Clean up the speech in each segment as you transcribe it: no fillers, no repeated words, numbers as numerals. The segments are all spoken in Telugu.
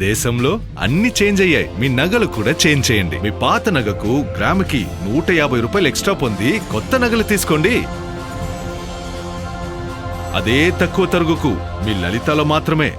దేశంలో అన్ని చేంజ్ అయ్యాయి, మీ నగలు కూడా చేంజ్ చేయండి. మీ పాత నగకు గ్రాముకి 150 రూపాయలు ఎక్స్ట్రా పొంది కొత్త నగలు తీసుకోండి. అదే తక్కువ తరుగుకు మీ లలితలో మాత్రమే.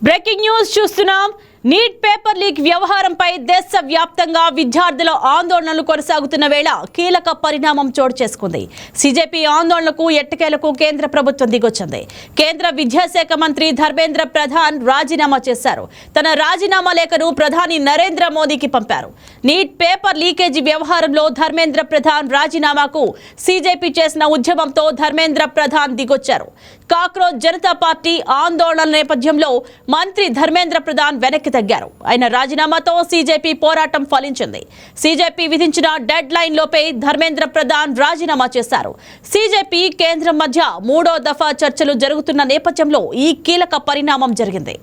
బ్రేకింగ్ న్యూస్ చూస్తున్నాం. నీట్ పేపర్ లీక్ వ్యవహారంపై దేశవ్యాప్తంగా విద్యార్థుల ఆందోళనలు కొనసాగుతున్న వేళ కీలక పరిణామం చోటు చేసుకుంది. సీజేపీ ఆందోళనకు ఎట్టకేలకు కేంద్ర ప్రభుత్వం దిగొచ్చింది. కేంద్ర విద్యాశాఖ మంత్రి ధర్మేంద్ర ప్రధాన్ రాజీనామా చేశారు. తన రాజీనామా లేఖను ప్రధాని నరేంద్ర మోదీకి పంపారు. నీట్ పేపర్ లీకేజీ వ్యవహారంలో ధర్మేంద్ర ప్రధాన్ రాజీనామాకు సీజేపీ చేసిన ఉద్యమంతో ధర్మేంద్ర ప్రధాన్ దిగొచ్చారు. కాక్రోచ్ జనతా పార్టీ ఆందోళన నేపథ్యంలో మంత్రి ధర్మేంద్ర ప్రధాన్ వెనక్కి తగ్గారు. ఆయన రాజీనామాతో సీజేపీ పోరాటం ఫలించింది. సీజేపీ విధించిన డెడ్ లైన్ లోపే ధర్మేంద్ర ప్రధాన్ రాజీనామా చేశారు. సీజేపీ కేంద్రం మధ్య 3వ దఫా చర్చలు జరుగుతున్న నేపథ్యంలో ఈ కీలక పరిణామం జరిగింది.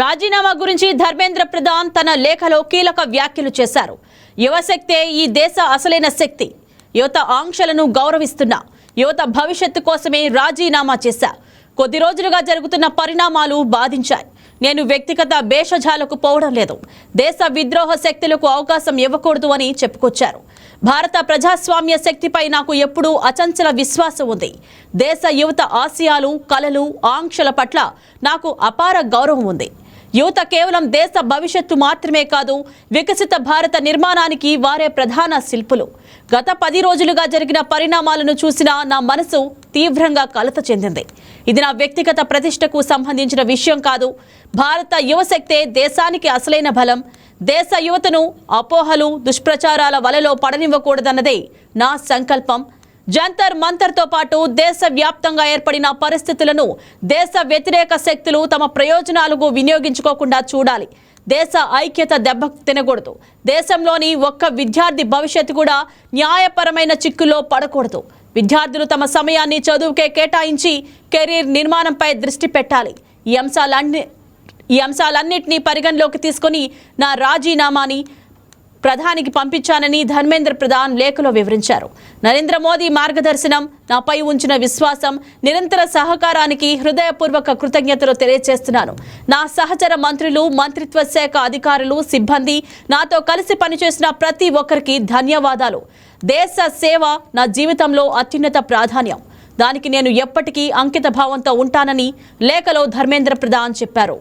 రాజీనామా గురించి ధర్మేంద్ర ప్రధాన్ తన లేఖలో కీలక వ్యాఖ్యలు చేశారు. యువశక్తే ఈ దేశ అసలైన శక్తి. యువత ఆంక్షలను గౌరవిస్తున్నా. యువత భవిష్యత్తు కోసమే రాజీనామా చేశా. కొద్ది రోజులుగా జరుగుతున్న పరిణామాలు బాధించాయి. నేను వ్యక్తిగత భేషజాలకు పోవడం లేదు. దేశ విద్రోహ శక్తులకు అవకాశం ఇవ్వకూడదు అని చెప్పుకొచ్చారు. భారత ప్రజాస్వామ్య శక్తిపై నాకు ఎప్పుడూ అచంచల విశ్వాసం ఉంది. దేశ యువత ఆశయాలు, కలలు, ఆంక్షల పట్ల నాకు అపార గౌరవం ఉంది. యువత కేవలం దేశ భవిష్యత్తు మాత్రమే కాదు, వికసిత భారత నిర్మాణానికి వారే ప్రధాన శిల్పులు. గత 10 రోజులుగా జరిగిన పరిణామాలను చూసిన నా మనసు తీవ్రంగా కలత చెందింది. ఇది నా వ్యక్తిగత ప్రతిష్టకు సంబంధించిన విషయం కాదు. భారత యువశక్తే దేశానికి అసలైన బలం. దేశ యువతను అపోహలు, దుష్ప్రచారాల వలలో పడనివ్వకూడదన్నదే నా సంకల్పం. జంతర్ మంతర్తో పాటు దేశవ్యాప్తంగా ఏర్పడిన పరిస్థితులను దేశ వ్యతిరేక శక్తులు తమ ప్రయోజనాలకు వినియోగించుకోకుండా చూడాలి. దేశ ఐక్యత దెబ్బ తినకూడదు. దేశంలోని ఒక్క విద్యార్థి భవిష్యత్తు కూడా న్యాయపరమైన చిక్కుల్లో పడకూడదు. విద్యార్థులు తమ సమయాన్ని చదువుకే కేటాయించి కెరీర్ నిర్మాణంపై దృష్టి పెట్టాలి. ఈ అంశాలన్నింటినీ పరిగణలోకి తీసుకొని నా రాజీనామాని ప్రధానికి పంపించానని ధర్మేంద్ర ప్రధాన్ లేఖలో వివరించారు. నరేంద్ర మోదీ మార్గదర్శనం, నాపై ఉంచిన విశ్వాసం, నిరంతర సహకారానికి హృదయపూర్వక కృతజ్ఞతలు తెలియజేస్తున్నాను. నా సహచర మంత్రులు, మంత్రిత్వ శాఖ అధికారులు, సిబ్బంది, నాతో కలిసి పనిచేసిన ప్రతి ఒక్కరికి ధన్యవాదాలు. దేశ సేవ నా జీవితంలో అత్యున్నత ప్రాధాన్యం. దానికి నేను ఎప్పటికీ అంకిత భావంతో ఉంటానని లేఖలో ధర్మేంద్ర ప్రధాన్ చెప్పారు.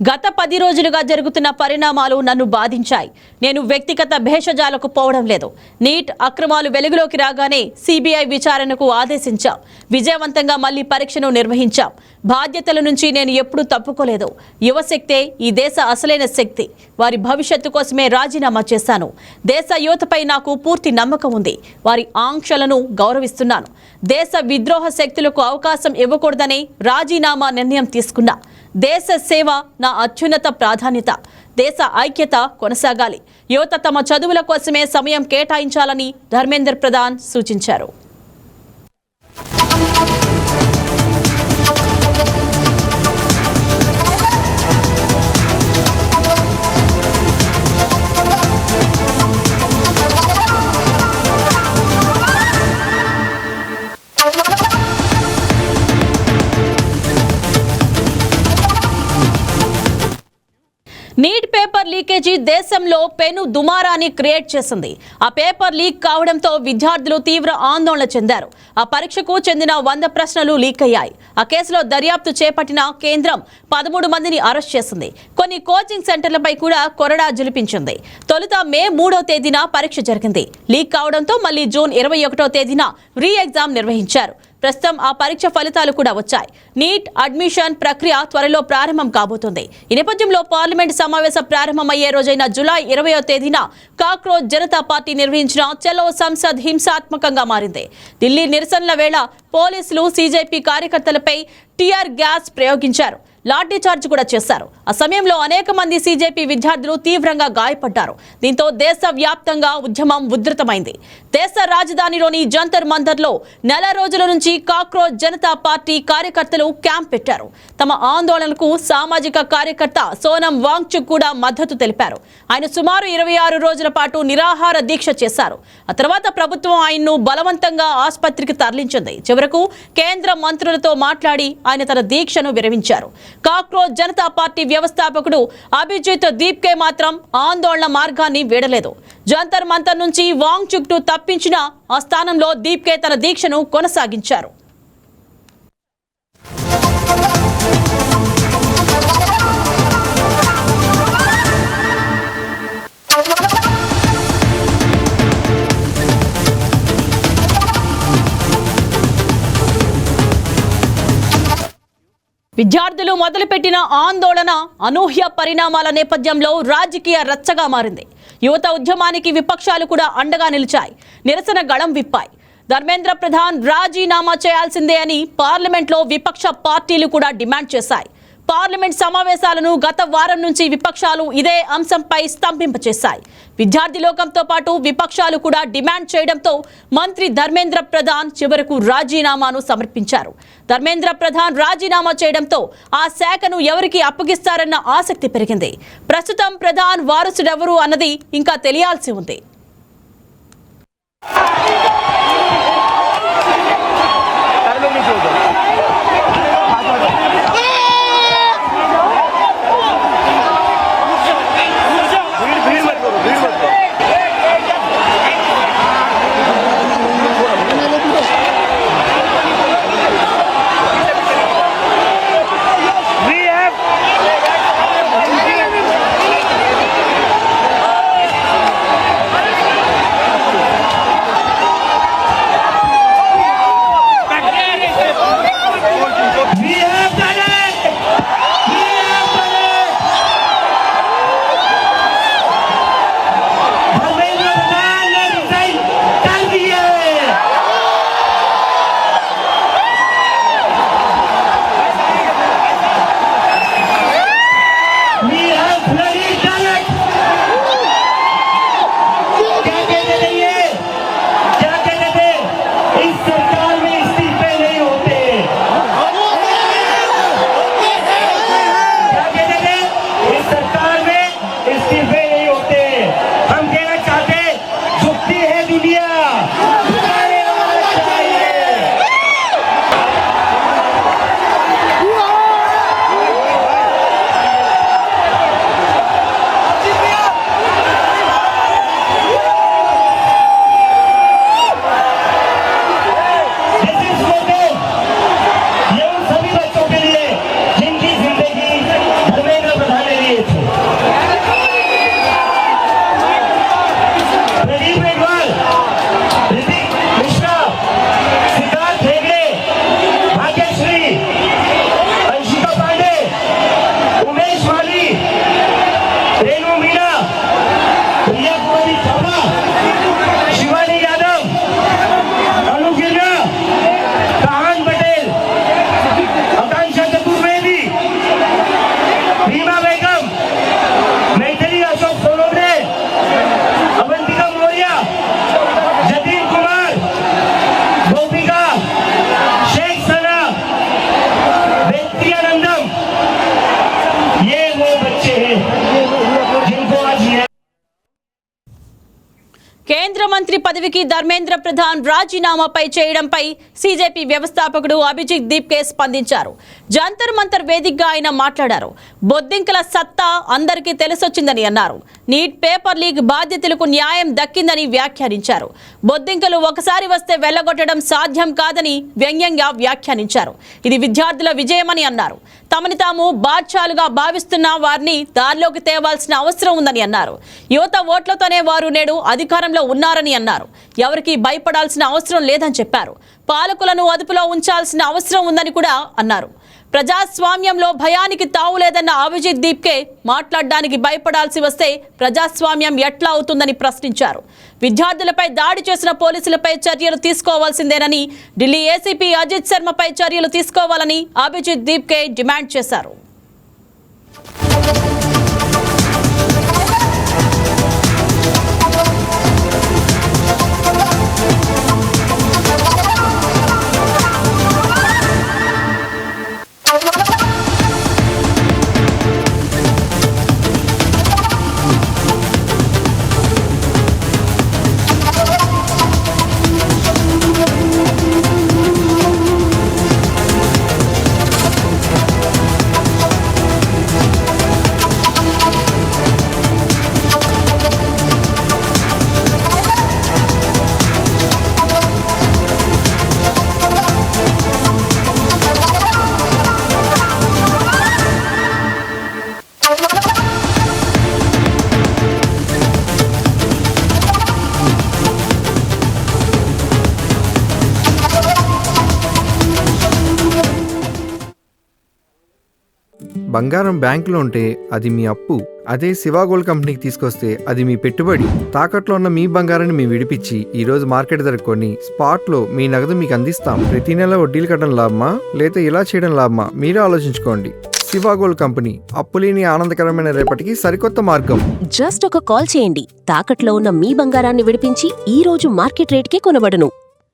గత 10 రోజులుగా జరుగుతున్న పరిణామాలు నన్ను బాధించాయి. నేను వ్యక్తిగత భేషజాలకు పోవడం లేదు. నీట్ అక్రమాలు వెలుగులోకి రాగానే సిబిఐ విచారణకు ఆదేశించాం. విజయవంతంగా మళ్లీ పరీక్షను నిర్వహించాం. బాధ్యతల నుంచి నేను ఎప్పుడూ తప్పుకోలేదు. యువశక్తే ఈ దేశ అసలైన శక్తి. వారి భవిష్యత్తు కోసమే రాజీనామా చేశాను. దేశ యువతపై నాకు పూర్తి నమ్మకం ఉంది. వారి ఆంక్షలను గౌరవిస్తున్నాను. దేశ విద్రోహ శక్తులకు అవకాశం ఇవ్వకూడదని రాజీనామా నిర్ణయం తీసుకున్నా. దేశ సేవ నా అత్యున్నత ప్రాధాన్యత. దేశ ఐక్యత కొనసాగాలి. యువత తమ చదువుల కోసమే సమయం కేటాయించాలని ధర్మేంద్ర ప్రధాన్ సూచించారు. నీట్ పేపర్ లీకేజీ దేశంలో పెను దుమారాన్ని క్రియేట్ చేసింది. ఆ పేపర్ లీక్ కావడంతో విద్యార్థులు తీవ్ర ఆందోళన చెందారు. ఆ పరీక్షకు చెందిన 100 ప్రశ్నలు లీక్ అయ్యాయి. ఆ కేసులో దర్యాప్తు చేపట్టిన కేంద్రం 13 మందిని అరెస్ట్ చేసింది. కొన్ని కోచింగ్ సెంటర్లపై కూడా కొరడా జులిపించింది. తొలుత మే 3వ తేదీన పరీక్ష జరిగింది. లీక్ కావడంతో మళ్లీ జూన్ 21వ తేదీన రీ ఎగ్జామ్ నిర్వహించారు. ప్రస్తుతం ఆ పరీక్ష ఫలితాలు కూడా వచ్చాయి. నీట్ అడ్మిషన్ ప్రక్రియ త్వరలో ప్రారంభం కాబోతుంది. ఈ నేపథ్యంలో పార్లమెంట్ సమావేశం ప్రారంభమయ్యే రోజైన జూలై 20వ తేదీన కాక్రోచ్ జనతా పార్టీ నిర్వహించిన చలో సంసద్ హింసాత్మకంగా మారింది. ఢిల్లీ నిరసనల వేళ పోలీసులు సీజేపీ కార్యకర్తలపై టియర్ గ్యాస్ ప్రయోగించారు. లాఠీ చార్జ్ కూడా చేశారు. ఆ సమయంలో అనేక మంది సీజేపీ విద్యార్థులు తీవ్రంగా గాయపడ్డారు. దీంతో దేశవ్యాప్తంగా ఉద్యమం ఉధృతమైంది. దేశ రాజధానిలోని జంతర్ మంతర్లో నెల రోజుల నుంచి కాక్రోచ్ జనతా పార్టీ కార్యకర్తలు క్యాంప్ పెట్టారు. తమ ఆందోళనకు సామాజిక కార్యకర్త సోనం వాంగ్చుక్ కూడా మద్దతు తెలిపారు. ఆయన సుమారు 26 రోజుల పాటు నిరాహార దీక్ష చేశారు. ఆ తర్వాత ప్రభుత్వం ఆయన్ను బలవంతంగా ఆసుపత్రికి తరలించింది. చివరకు కేంద్ర మంత్రులతో మాట్లాడి ఆయన తన దీక్షను విరమించారు. కాక్రోచ్ జనతా పార్టీ వ్యవస్థాపకుడు అభిజిత్ దీప్కే మాత్రం ఆందోళన మార్గాన్ని వీడలేదు. జంతర్ మంతర్ నుంచి వాంగ్చుక్ ను తప్పించిన ఆ స్థానంలో దీప్కే తన దీక్షను కొనసాగించారు. విద్యార్థులు మొదలుపెట్టిన ఆందోళన అనూహ్య పరిణామాల నేపథ్యంలో రాజకీయ రచ్చగా మారింది. యువత ఉద్యమానికి విపక్షాలు కూడా అండగా నిలిచాయి. నిరసన గళం విప్పాయి. ధర్మేంద్ర ప్రధాన్ రాజీనామా చేయాల్సిందే అని పార్లమెంట్లో విపక్ష పార్టీలు కూడా డిమాండ్ చేశాయి. పార్లమెంట్ సమావేశాలను గత వారం నుంచి విపక్షాలు ఇదే అంశంపై స్తంభింపచేశాయి. విద్యార్థి లోకంతో పాటు విపక్షాలు కూడా డిమాండ్ చేయడంతో మంత్రి ధర్మేంద్ర ప్రధాన్ చివరకు రాజీనామాను సమర్పించారు. ధర్మేంద్ర ప్రధాన్ రాజీనామా చేయడంతో ఆ శాఖను ఎవరికి అప్పగిస్తారన్న ఆసక్తి పెరిగింది. ప్రస్తుతం ప్రధాన్ వారసుడెవరు అన్నది ఇంకా తెలియాల్సి ఉంది. పదవికి ధర్మేంద్ర ప్రధాన్ రాజీనామాపై చేయడంపై సీజేపీ వ్యవస్థాపకుడు అభిజిత్ దీప్కే స్పందించారు. జంతర్ మంతర్ వేదికగా ఆయన మాట్లాడారు. బొద్దింకల సత్తా అందరికీ తెలిసొచ్చిందని అన్నారు. నీట్ పేపర్ లీక్ బాధ్యతలకు న్యాయం దక్కిందని వ్యాఖ్యానించారు. బొద్దింకలు ఒకసారి వస్తే వెళ్లగొట్టడం సాధ్యం కాదని వ్యంగ్యంగా వ్యాఖ్యానించారు. ఇది విద్యార్థుల విజయమని అన్నారు. తమని తాము బాధ్యాలుగా భావిస్తున్న వారిని దారిలోకి తేవాల్సిన అవసరం ఉందని అన్నారు. యువత ఓట్లతోనే వారు నేడు అధికారంలో ఉన్నారని అన్నారు. ఎవరికి భయపడాల్సిన అవసరం లేదని చెప్పారు. పాలకులను అదుపులో ఉంచాల్సిన అవసరం ఉందని కూడా అన్నారు. ప్రజాస్వామ్యంలో భయానికి తావు లేదన్న అభిజిత్ దీప్కే మాట్లాడడానికి భయపడాల్సి వస్తే ప్రజాస్వామ్యం ఎట్లా అవుతుందని ప్రశ్నించారు. విద్యార్థులపై దాడి చేసిన పోలీసులపై చర్యలు తీసుకోవాల్సిందేనని, ఢిల్లీ ఏసీపీ అజిత్ శర్మపై చర్యలు తీసుకోవాలని అభిజిత్ దీప్కే డిమాండ్ చేశారు. బంగారం బ్యాంకులో ఉంటే అది మీ అప్పు, అదే శివ గోల్డ్ కంపెనీకి తీసుకొస్తే అది మీ పెట్టుబడి. తాకట్లో ఉన్న మీ బంగారాన్ని మేము విడిపించి ఈ రోజు మార్కెట్ ధర కొని స్పాట్లో మీ నగదు మీకు అందిస్తాం. ప్రతి నెల వడ్డీలు కట్టడం లాభమా లేదా ఇలా చేయడం లాభమా మీరే ఆలోచించుకోండి. శివ గోల్డ్ కంపెనీ, అప్పులేని ఆనందకరమైన రేపటికి సరికొత్త మార్గం. జస్ట్ ఒక కాల్ చేయండి. తాకట్లో ఉన్న మీ బంగారాన్ని విడిపించి ఈ రోజు మార్కెట్ రేట్కే కొనబడును.